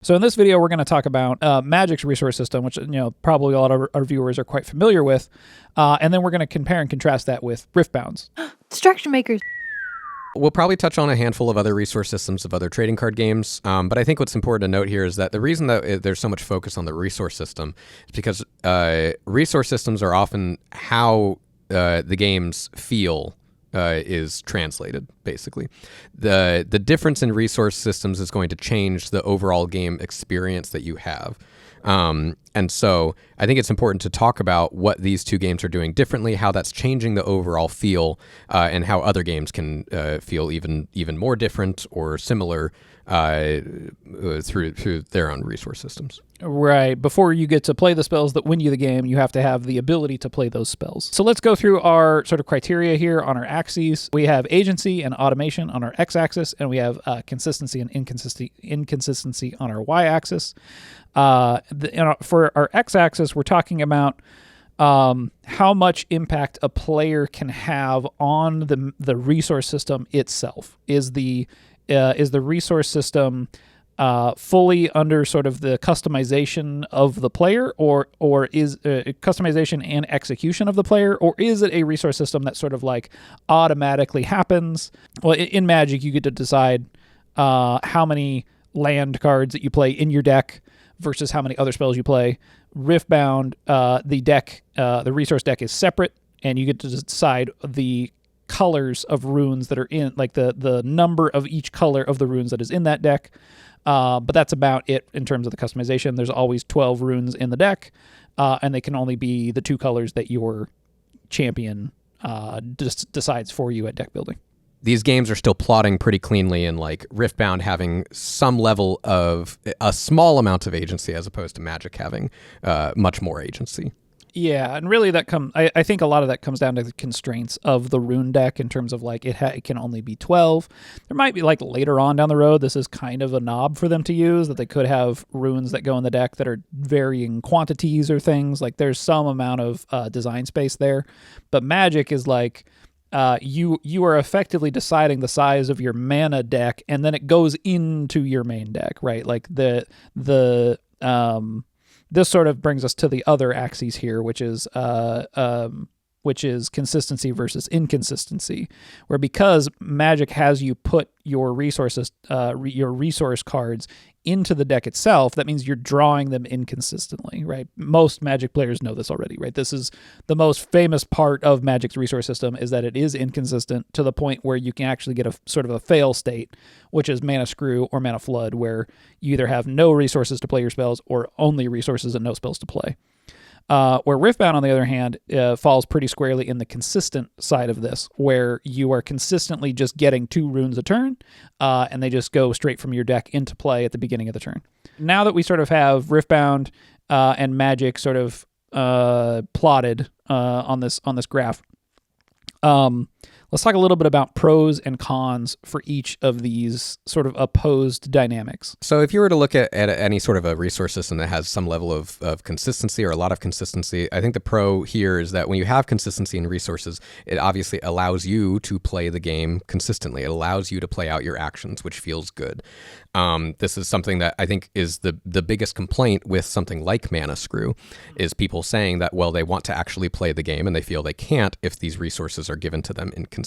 So in this video, we're going to talk about Magic's resource system, which probably a lot of our viewers are quite familiar with, and then we're going to compare and contrast that with Riftbound's. Distraction makers. We'll probably touch on a handful of other resource systems of other trading card games, but I think what's important to note here is that the reason that there's so much focus on the resource system is because resource systems are often how the games feel is translated, basically. The difference in resource systems is going to change the overall game experience that you have. And so I think it's important to talk about what these two games are doing differently, how that's changing the overall feel, and how other games can feel even more different or similar through their own resource systems. Right. Before you get to play the spells that win you the game, you have to have the ability to play those spells. So let's go through our sort of criteria here on our axes. We have agency and automation on our x-axis, and we have consistency and inconsistency on our y-axis. For our x-axis, we're talking about how much impact a player can have on the resource system itself. Is the resource system fully under sort of the customization of the player, or is customization and execution of the player, or is it a resource system that sort of like automatically happens? Well, in Magic, you get to decide how many land cards that you play in your deck versus how many other spells you play. Riftbound, the resource deck is separate, and you get to decide the colors of runes that are in, like the number of each color of the runes that is in that deck. But that's about it in terms of the customization. There's always 12 runes in the deck, and they can only be the two colors that your champion decides for you at deck building. These games are still plotting pretty cleanly, and like Riftbound having some level of a small amount of agency as opposed to Magic having much more agency. Yeah, and really I think a lot of that comes down to the constraints of the rune deck in terms of like it can only be 12. There might be like later on down the road, this is kind of a knob for them to use, that they could have runes that go in the deck that are varying quantities or things. Like there's some amount of design space there. But Magic is like you are effectively deciding the size of your mana deck, and then it goes into your main deck, right? Like this sort of brings us to the other axes here, which is consistency versus inconsistency, where because Magic has you put your resources, your resource cards into the deck itself, that means you're drawing them inconsistently, right? Most Magic players know this already, right? This is the most famous part of Magic's resource system, is that it is inconsistent to the point where you can actually get a sort of a fail state, which is mana screw or mana flood, where you either have no resources to play your spells or only resources and no spells to play. Where Riftbound, on the other hand, falls pretty squarely in the consistent side of this, where you are consistently just getting 2 runes a turn, and they just go straight from your deck into play at the beginning of the turn. Now that we sort of have Riftbound and Magic sort of plotted on this graph, let's talk a little bit about pros and cons for each of these sort of opposed dynamics. So if you were to look at any sort of a resource system that has some level of consistency or a lot of consistency, I think the pro here is that when you have consistency in resources, it obviously allows you to play the game consistently. It allows you to play out your actions, which feels good. This is something that I think is the biggest complaint with something like Mana Screw, is people saying that, well, they want to actually play the game and they feel they can't if these resources are given to them inconsistently.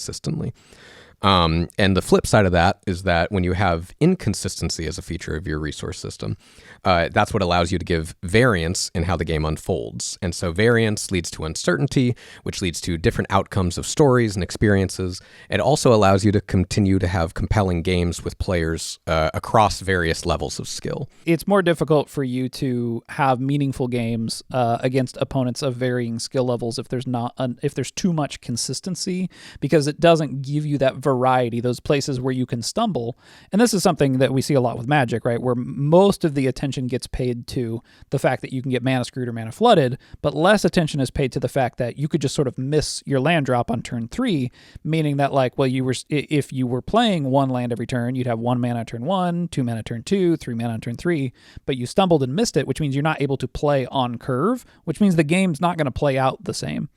And the flip side of that is that when you have inconsistency as a feature of your resource system, that's what allows you to give variance in how the game unfolds. And so variance leads to uncertainty, which leads to different outcomes of stories and experiences. It also allows you to continue to have compelling games with players across various levels of skill. It's more difficult for you to have meaningful games against opponents of varying skill levels if there's too much consistency, because it doesn't give you that variety, those places where you can stumble. And this is something that we see a lot with Magic, right? Where most of the attention gets paid to the fact that you can get mana screwed or mana flooded, but less attention is paid to the fact that you could just sort of miss your land drop on turn 3, meaning that like, well, if you were playing 1 land every turn, you'd have 1 mana turn 1, 2 mana turn 2, 3 mana on turn 3, but you stumbled and missed it, which means you're not able to play on curve, which means the game's not going to play out the same.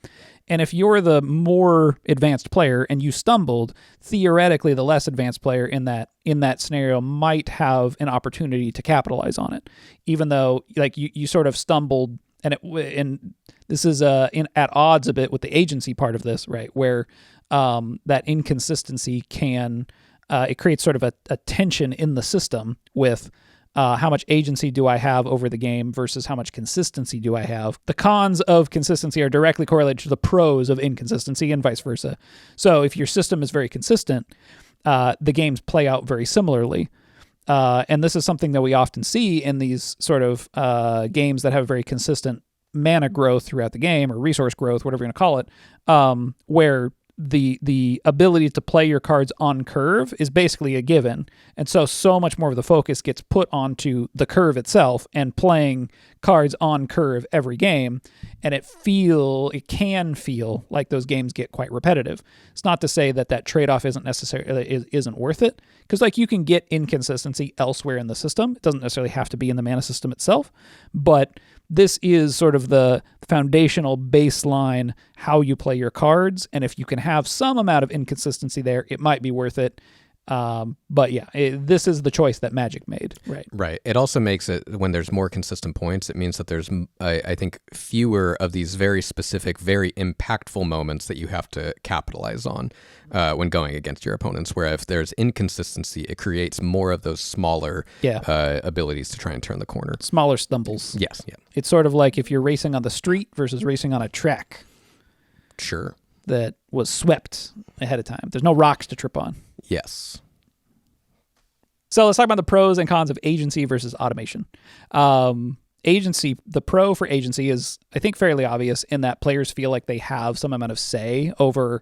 And if you're the more advanced player and you stumbled, theoretically the less advanced player in that scenario might have an opportunity to capitalize on it, even though like you sort of stumbled, and this is at odds a bit with the agency part of this, right? Where that inconsistency can it creates sort of a tension in the system with how much agency do I have over the game versus how much consistency do I have. The cons of consistency are directly correlated to the pros of inconsistency and vice versa. So if your system is very consistent, the games play out very similarly. And this is something that we often see in these sort of games that have very consistent mana growth throughout the game, or resource growth, whatever you're going to call it, where the ability to play your cards on curve is basically a given. And so much more of the focus gets put onto the curve itself and playing cards on curve every game. And it can feel like those games get quite repetitive. It's not to say that trade-off isn't worth it, because like you can get inconsistency elsewhere in the system. It doesn't necessarily have to be in the mana system itself, but this is sort of the foundational baseline how you play your cards, and if you can have some amount of inconsistency there, it might be worth it. But yeah, this is the choice that Magic made. Right. It also makes it, when there's more consistent points, it means that there's, I think, fewer of these very specific, very impactful moments that you have to capitalize on when going against your opponents. Where if there's inconsistency, it creates more of those smaller abilities to try and turn the corner. Smaller stumbles. Yes. Yeah. It's sort of like if you're racing on the street versus racing on a track. Sure. That was swept ahead of time. There's no rocks to trip on. Yes. So let's talk about the pros and cons of agency versus automation. Agency, the pro for agency is, I think, fairly obvious in that players feel like they have some amount of say over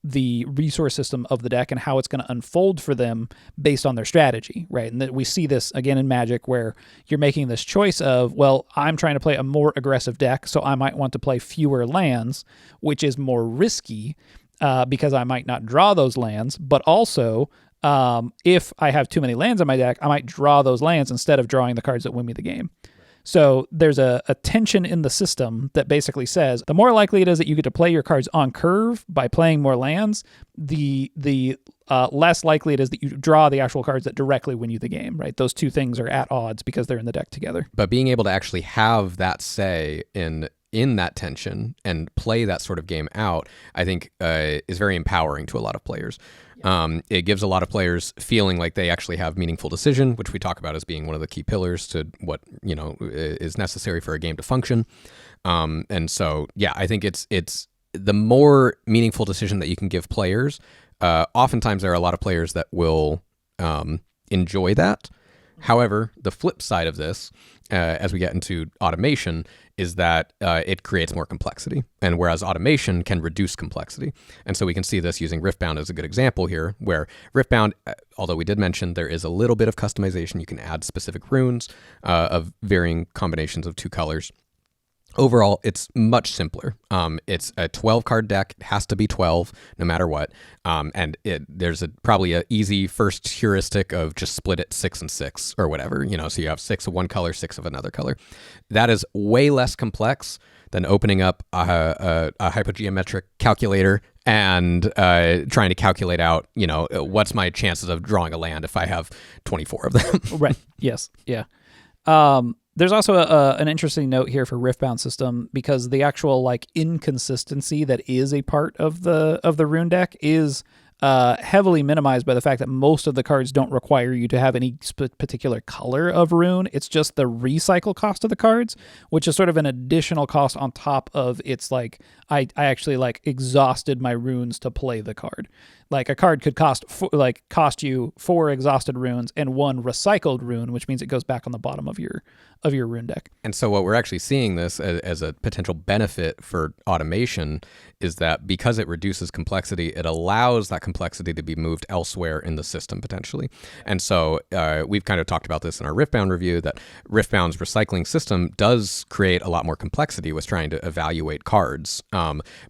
the resource system of the deck and how it's going to unfold for them based on their strategy, right? And that we see this again in Magic, where you're making this choice of, well, I'm trying to play a more aggressive deck, so I might want to play fewer lands, which is more risky because I might not draw those lands, but also if I have too many lands in my deck, I might draw those lands instead of drawing the cards that win me the game. So there's a tension in the system that basically says the more likely it is that you get to play your cards on curve by playing more lands, the less likely it is that you draw the actual cards that directly win you the game, right? Those two things are at odds because they're in the deck together. But being able to actually have that say in that tension and play that sort of game out, I think is very empowering to a lot of players. It gives a lot of players feeling like they actually have meaningful decision, which we talk about as being one of the key pillars to what, is necessary for a game to function. And so, yeah, I think it's the more meaningful decision that you can give players. Oftentimes there are a lot of players that will enjoy that. However, the flip side of this, as we get into automation, is that it creates more complexity. And whereas automation can reduce complexity. And so we can see this using Riftbound as a good example here, where Riftbound, although we did mention there is a little bit of customization, you can add specific runes of varying combinations of two colors. Overall, it's much simpler. It's a 12-card deck. It has to be 12, no matter what. And there's probably an easy first heuristic of just split it 6 and 6 or whatever. So you have 6 of one color, 6 of another color. That is way less complex than opening up a hypogeometric calculator and trying to calculate out, what's my chances of drawing a land if I have 24 of them. Right. Yes. Yeah. There's also an interesting note here for Riftbound system, because the actual inconsistency that is a part of the rune deck is heavily minimized by the fact that most of the cards don't require you to have any particular color of rune. It's just the recycle cost of the cards, which is sort of an additional cost on top of its I actually exhausted my runes to play the card. A card could cost you 4 exhausted runes and 1 recycled rune, which means it goes back on the bottom of your rune deck. And so what we're actually seeing this as a potential benefit for automation is that because it reduces complexity, it allows that complexity to be moved elsewhere in the system potentially. And so we've kind of talked about this in our Riftbound review, that Riftbound's recycling system does create a lot more complexity with trying to evaluate cards.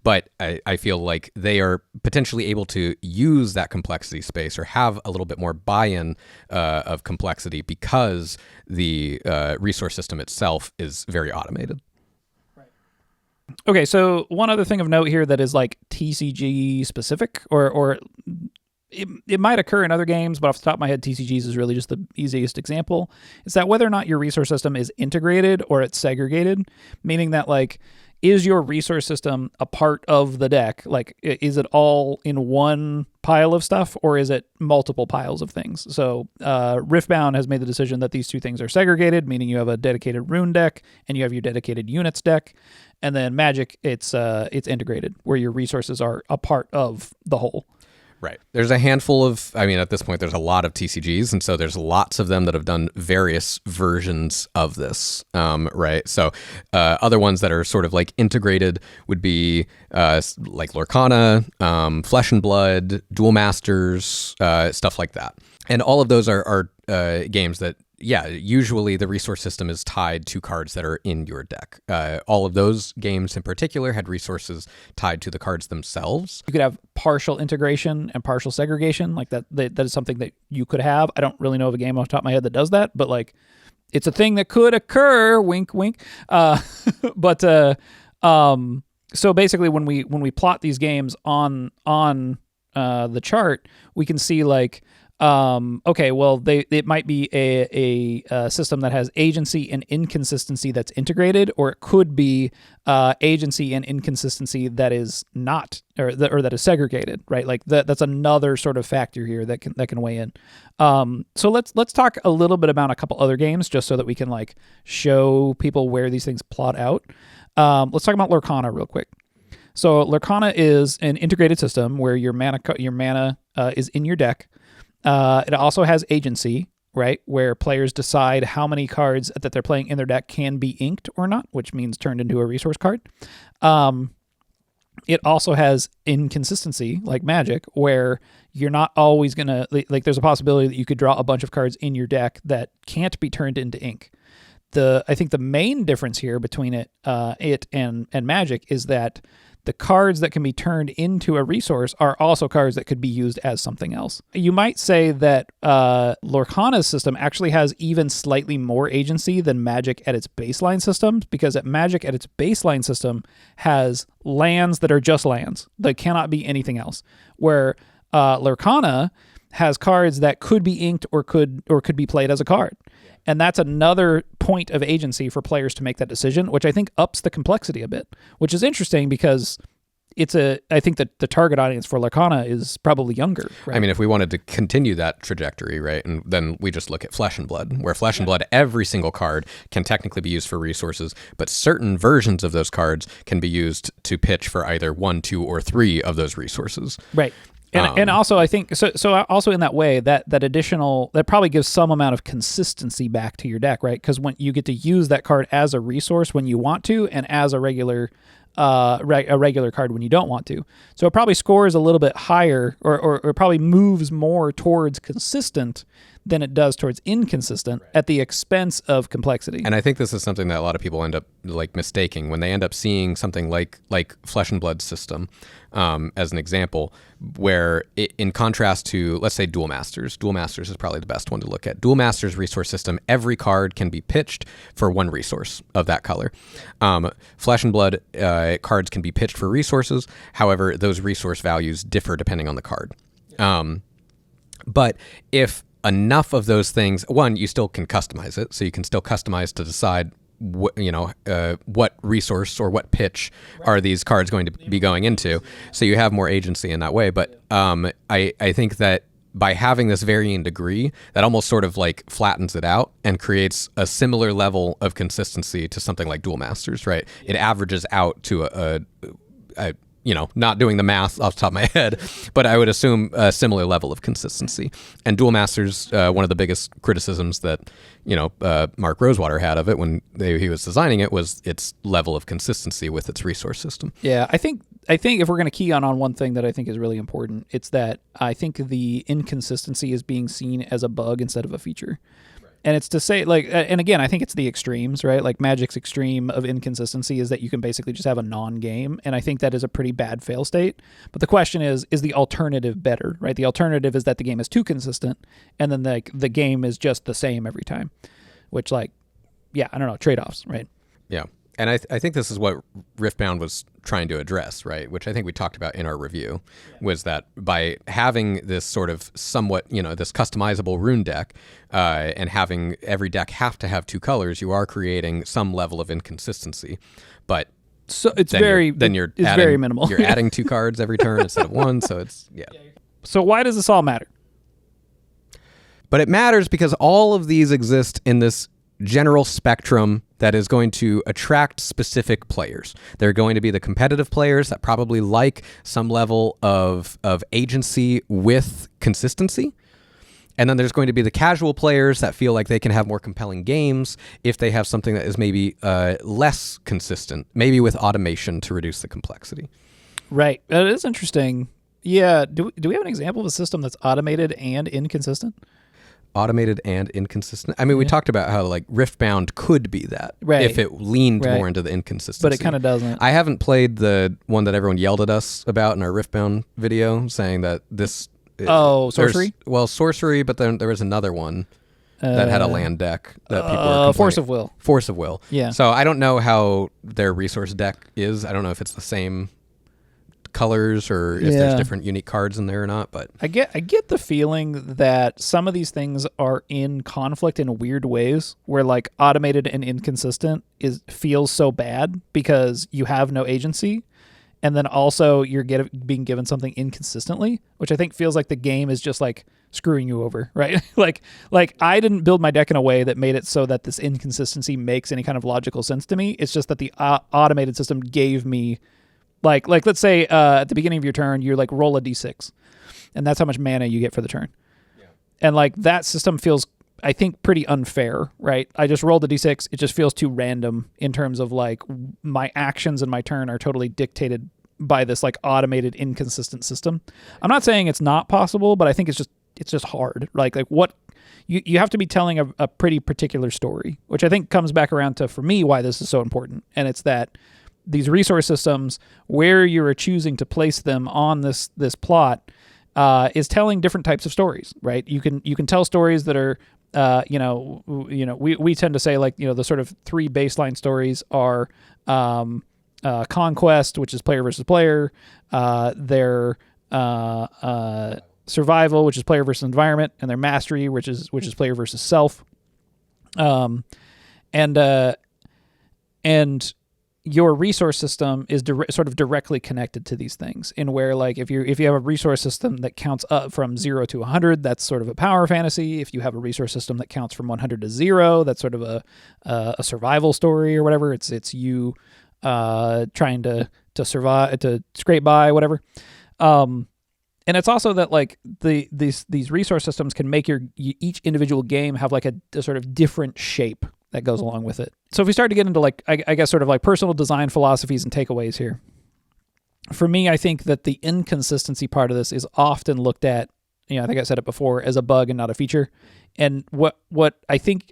But I feel like they are potentially able to use that complexity space or have a little bit more buy-in of complexity because the resource system itself is very automated. Okay, so one other thing of note here that is like TCG specific, or it might occur in other games, but off the top of my head, TCGs is really just the easiest example. Is that whether or not your resource system is integrated or it's segregated, meaning that like, is your resource system a part of the deck? Like, is it all in one pile of stuff, or is it multiple piles of things? So Riftbound has made the decision that these two things are segregated, meaning you have a dedicated rune deck and you have your dedicated units deck. And then Magic, it's integrated, where your resources are a part of the whole. Right. There's a handful of, I mean, at this point, there's a lot of TCGs, and so there's lots of them that have done various versions of this, right? So other ones that are sort of like integrated would be like Lorcana, Flesh and Blood, Duel Masters, stuff like that. And all of those are games that, yeah, usually the resource system is tied to cards that are in your deck. All of those games in particular had resources tied to the cards themselves. You could have partial integration and partial segregation, like that is something that you could have. I don't really know of a game off the top of my head that does that, but like it's a thing that could occur. Wink, wink. So basically, when we plot these games on the chart, we can see like, okay, well, it might be a system that has agency and inconsistency that's integrated, or it could be agency and inconsistency that is not, or that is segregated, right? Like that's another sort of factor here that can weigh in. So let's talk a little bit about a couple other games, just so that we can like show people where these things plot out. Let's talk about Lorcana real quick. So Lorcana is an integrated system where your mana is in your deck. It also has agency, right, where players decide how many cards that they're playing in their deck can be inked or not, which means turned into a resource card. It also has inconsistency, like Magic, where you're not always going to, like there's a possibility that you could draw a bunch of cards in your deck that can't be turned into ink. I think the main difference here between it and Magic is that the cards that can be turned into a resource are also cards that could be used as something else. You might say that Lorcana's system actually has even slightly more agency than Magic at its baseline system, because Magic at its baseline system has lands that are just lands. They cannot be anything else. Where Lorcana has cards that could be inked or could be played as a card. And that's another point of agency for players to make that decision, which I think ups the complexity a bit, which is interesting because I think that the target audience for Lorcana is probably younger. Right? I mean, if we wanted to continue that trajectory, right, and then we just look at Flesh and Blood, where Flesh and Blood, every single card can technically be used for resources, but certain versions of those cards can be used to pitch for either 1, 2, or 3 of those resources. Right. And also, I think so. Also, in that way, that probably gives some amount of consistency back to your deck, right? Because when you get to use that card as a resource when you want to, and as a regular card when you don't want to. So it probably scores a little bit higher, or probably moves more towards consistent than it does towards inconsistent, at the expense of complexity. And I think this is something that a lot of people end up like mistaking when they end up seeing something like Flesh and Blood system as an example, where in contrast to, let's say, Duel Masters is probably the best one to look at. Duel Masters resource system, every card can be pitched for 1 resource of that color. Flesh and Blood cards can be pitched for resources. However, those resource values differ depending on the card. But if enough of those things, one, you still can customize it, so you can still customize to decide what resource or what pitch are these cards going to be going into, so you have more agency in that way. But I think that by having this varying degree, that almost sort of like flattens it out and creates a similar level of consistency to something like Duel Masters, right? It averages out to a not doing the math off the top of my head, but I would assume a similar level of consistency. And Duel Masters, one of the biggest criticisms that, Mark Rosewater had of it when he was designing it was its level of consistency with its resource system. Yeah, I think if we're going to key on one thing that I think is really important, it's that I think the inconsistency is being seen as a bug instead of a feature. And it's to say, like, and again, I think it's the extremes, right? Like Magic's extreme of inconsistency is that you can basically just have a non-game. And I think that is a pretty bad fail state. But the question is the alternative better, right? The alternative is that the game is too consistent, and then the game is just the same every time, which, like, yeah, I don't know, trade-offs, right? Yeah. And I think this is what Riftbound was trying to address, right? Which I think we talked about in our review, was that by having this sort of somewhat, this customizable rune deck, and having every deck have to have 2 colors, you are creating some level of inconsistency. But so it's very minimal. You're adding 2 cards every turn instead of 1, so it's So why does this all matter? But it matters because all of these exist in this general spectrum that is going to attract specific players. They're going to be the competitive players that probably like some level of agency with consistency. And then there's going to be the casual players that feel like they can have more compelling games if they have something that is maybe less consistent, maybe with automation to reduce the complexity. Right. It is interesting. Yeah. Do we have an example of a system that's automated and inconsistent? Automated and inconsistent. I mean, we talked about how like Riftbound could be that if it leaned more into the inconsistency. But it kind of doesn't. I haven't played the one that everyone yelled at us about in our Riftbound video, saying that this... sorcery? Well, sorcery, but then there was another one that had a land deck that people were Force of Will. Force of Will. Yeah. So I don't know how their resource deck is. I don't know if it's the same colors or if there's different unique cards in there or not, but I get the feeling that some of these things are in conflict in weird ways, where like automated and inconsistent feels so bad because you have no agency, and then also you're being given something inconsistently, which I think feels like the game is just like screwing you over, right? like I didn't build my deck in a way that made it so that this inconsistency makes any kind of logical sense to me. It's just that the automated system gave me Like let's say at the beginning of your turn, you like roll a d6, and that's how much mana you get for the turn. Yeah. And like that system feels, I think, pretty unfair, right? I just rolled a d6. It just feels too random in terms of like my actions in my turn are totally dictated by this like automated, inconsistent system. I'm not saying it's not possible, but I think it's just hard. Like what you have to be telling a pretty particular story, which I think comes back around to, for me, why this is so important. And it's that these resource systems, where you're choosing to place them on this plot, is telling different types of stories, right? You can tell stories that are, we tend to say like, the sort of 3 baseline stories are conquest, which is player versus player, their survival, which is player versus environment, and their mastery, which is player versus self, and your resource system is sort of directly connected to these things, in where like if you have a resource system that counts up from 0 to 100, that's sort of a power fantasy. If you have a resource system that counts from 100 to 0, that's sort of a survival story or whatever. It's you trying to survive, to scrape by, whatever. And it's also that like these resource systems can make each individual game have like a sort of different shape that goes along with it. So if we start to get into like, I guess sort of like personal design philosophies and takeaways here, for me, I think that the inconsistency part of this is often looked at, I think I said it before, as a bug and not a feature. And what I think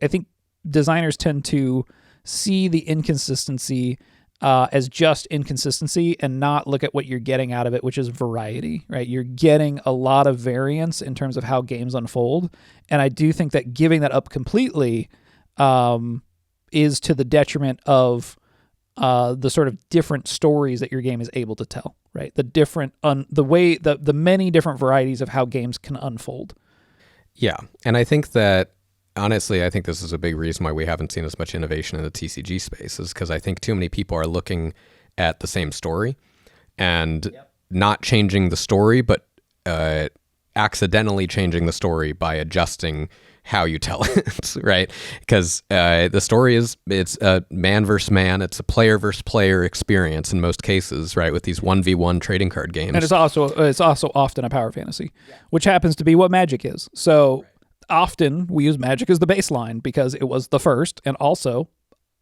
designers tend to see the inconsistency as just inconsistency and not look at what you're getting out of it, which is variety, right? You're getting a lot of variance in terms of how games unfold. And I do think that giving that up completely is to the detriment of the sort of different stories that your game is able to tell, right? The many different varieties of how games can unfold. Yeah, and I think that, honestly, I think this is a big reason why we haven't seen as much innovation in the TCG space, is because I think too many people are looking at the same story and not changing the story, but accidentally changing the story by adjusting how you tell it, right? Because the story it's a man versus man, it's a player versus player experience in most cases, right? With these 1v1 trading card games, and it's also often a power fantasy, which happens to be what Magic is. So often we use Magic as the baseline because it was the first, and also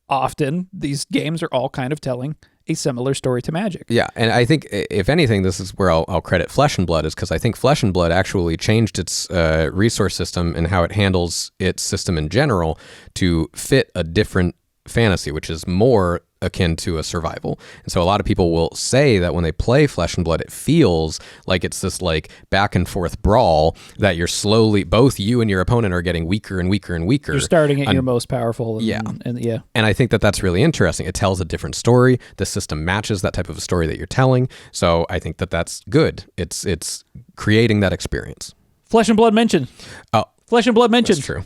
often these games are all kind of telling a similar story to Magic. Yeah, and I think, if anything, this is where I'll credit Flesh and Blood, is because I think Flesh and Blood actually changed its resource system and how it handles its system in general to fit a different fantasy, which is more akin to a survival. And so a lot of people will say that when they play Flesh and Blood, it feels like it's this like back and forth brawl that you're slowly, both you and your opponent are getting weaker and weaker and weaker. You're starting at your most powerful. And I think that that's really interesting. It tells a different story. The system matches that type of a story that you're telling. So I think that that's good. It's creating that experience. Flesh and Blood mentioned. Oh, Flesh and Blood mentioned. that's true.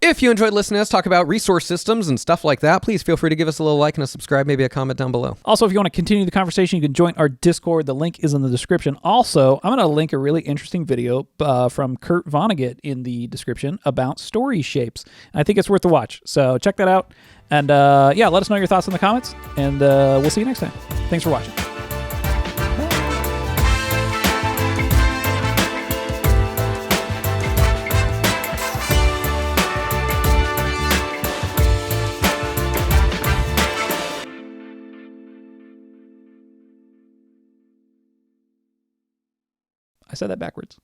If you enjoyed listening to us talk about resource systems and stuff like that, please feel free to give us a little like and a subscribe, maybe a comment down below. Also, if you want to continue the conversation, you can join our Discord. The link is in the description. Also, I'm going to link a really interesting video from Kurt Vonnegut in the description about story shapes. I think it's worth the watch. So check that out. And yeah, let us know your thoughts in the comments. And we'll see you next time. Thanks for watching. I said that backwards.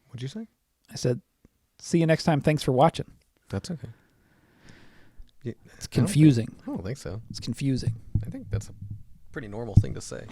What'd you say? I said, see you next time. Thanks for watching. That's okay. It's confusing. I don't think so. It's confusing. I think that's a pretty normal thing to say.